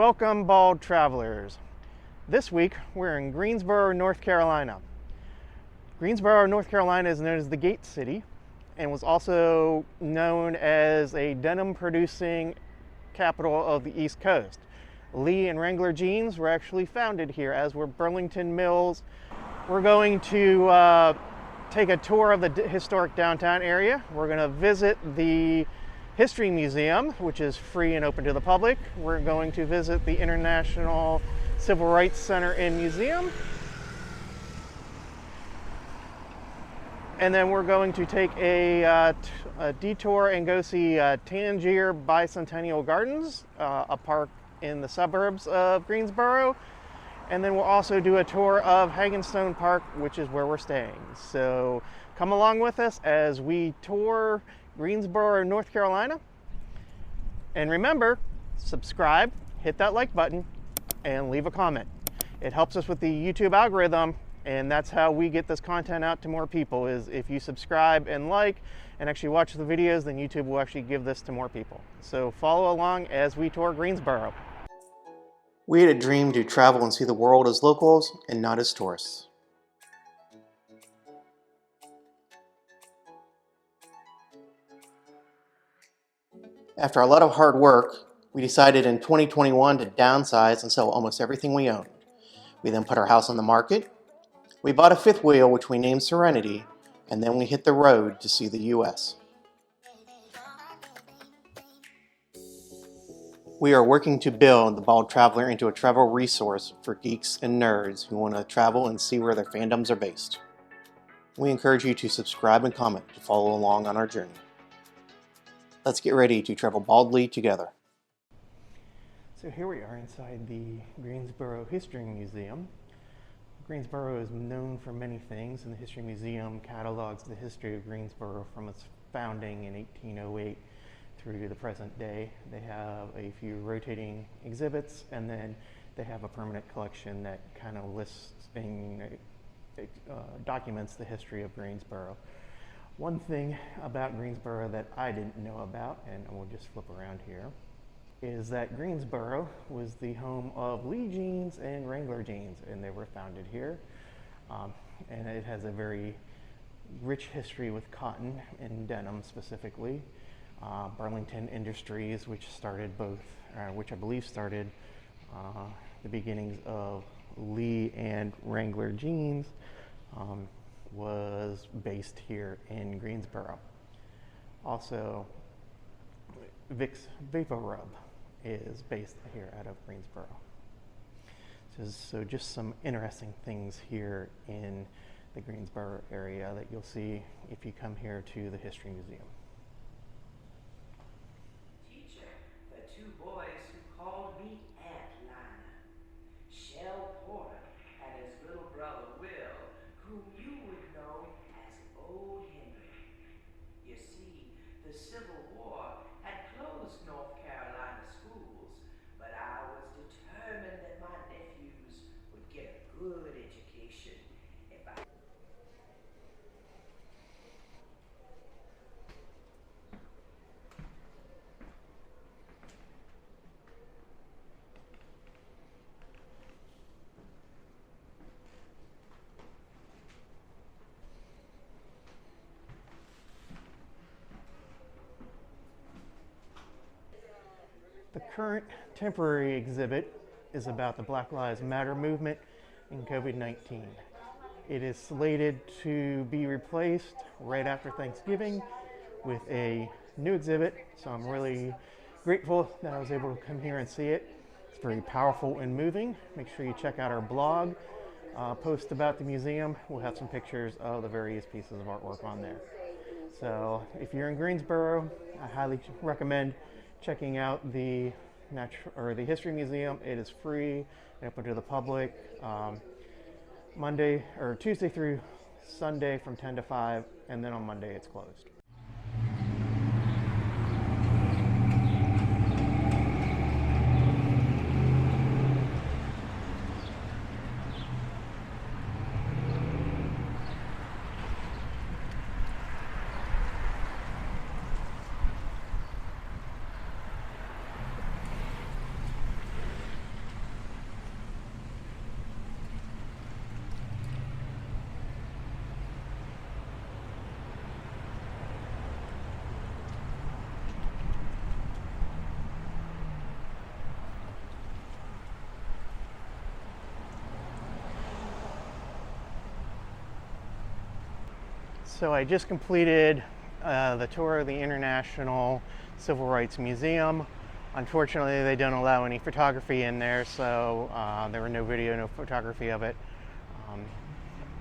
Welcome, bald travelers. This week we're in Greensboro, North Carolina. Greensboro, North Carolina is known as the Gate City and was also known as a denim producing capital of the East Coast. Lee and Wrangler jeans were actually founded here, as were Burlington Mills. We're going to take a tour of the historic downtown area. We're going to visit the History Museum, which is free and open to the public. We're going to visit the International Civil Rights Center and Museum. And then we're going to take a detour and go see Tangier Bicentennial Gardens, a park in the suburbs of Greensboro. And then we'll also do a tour of Hagen Stone Park, which is where we're staying. So come along with us as we tour Greensboro, North Carolina. And remember, subscribe, hit that like button, and leave a comment. It helps us with the YouTube algorithm, and that's how we get this content out to more people, is if you subscribe and like and actually watch the videos, then YouTube will actually give this to more people. So follow along as we tour Greensboro. We had a dream to travel and see the world as locals and not as tourists. After a lot of hard work, we decided in 2021 to downsize and sell almost everything we owned. We then put our house on the market. We bought a fifth wheel, which we named Serenity, and then we hit the road to see the US. We are working to build the Bald Traveler into a travel resource for geeks and nerds who want to travel and see where their fandoms are based. We encourage you to subscribe and comment to follow along on our journey. Let's get ready to travel baldly together. So here we are inside the Greensboro History Museum. Greensboro is known for many things, and the History Museum catalogs the history of Greensboro from its founding in 1808 through to the present day. They have a few rotating exhibits, and then they have a permanent collection that kind of lists and documents the history of Greensboro. One thing about Greensboro that I didn't know about, and we'll just flip around here, is that Greensboro was the home of Lee jeans and Wrangler jeans, and they were founded here. And it has a very rich history with cotton and denim specifically. Burlington Industries, which started which I believe started the beginnings of Lee and Wrangler jeans, was based here in Greensboro. Also, Vicks Vapor Rub is based here out of Greensboro. So just some interesting things here in the Greensboro area that you'll see if you come here to the History Museum. Teacher, the two boys who called me Aunt Lina, Shell Porter and his little brother Will, whom you would know as Old Henry. You see, the Civil War had closed North Carolina schools, but I was determined that my nephews would get a good education if I... The current temporary exhibit is about the Black Lives Matter movement and COVID-19. It is slated to be replaced right after Thanksgiving with a new exhibit, so I'm really grateful that I was able to come here and see it. It's very powerful and moving. Make sure you check out our blog post about the museum. We'll have some pictures of the various pieces of artwork on there. So if you're in Greensboro, I highly recommend checking out the History Museum. It is free and open to the public Tuesday through Sunday from 10 to 5, and then on Monday it's closed. So I just completed the tour of the International Civil Rights Museum. Unfortunately, they don't allow any photography in there, so there were no video, no photography of it.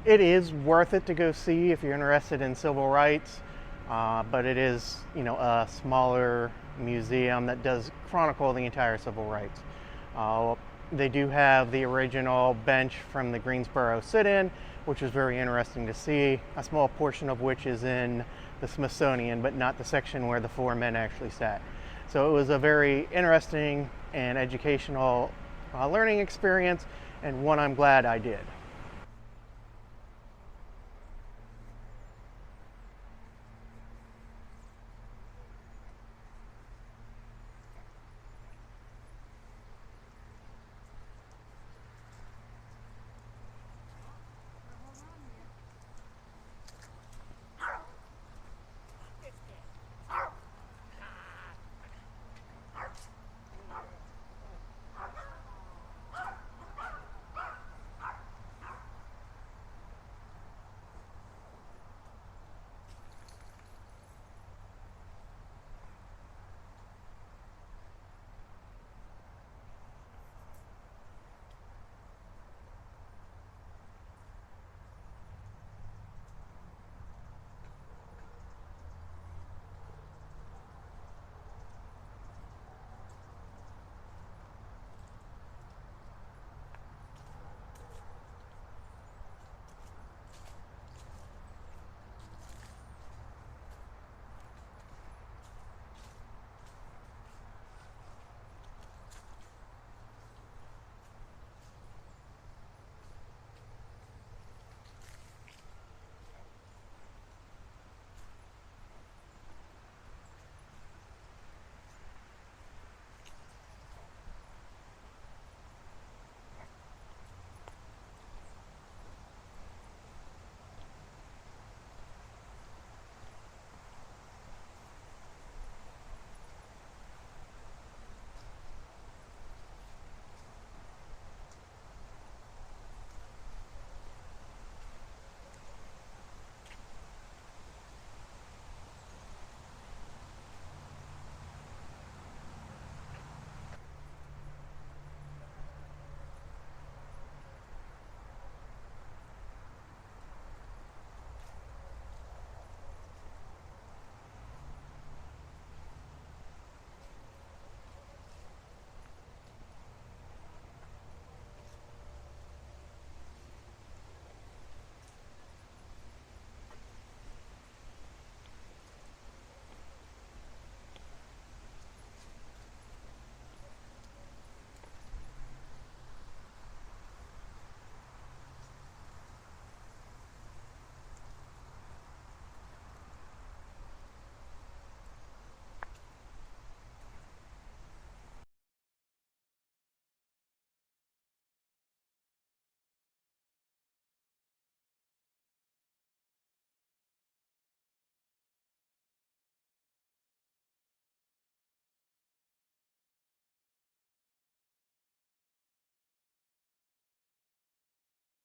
It is worth it to go see if you're interested in civil rights, but it is, a smaller museum that does chronicle the entire civil rights. They do have the original bench from the Greensboro sit-in, which is very interesting to see, a small portion of which is in the Smithsonian, but not the section where the 4 men actually sat. So it was a very interesting and educational learning experience, and one I'm glad I did.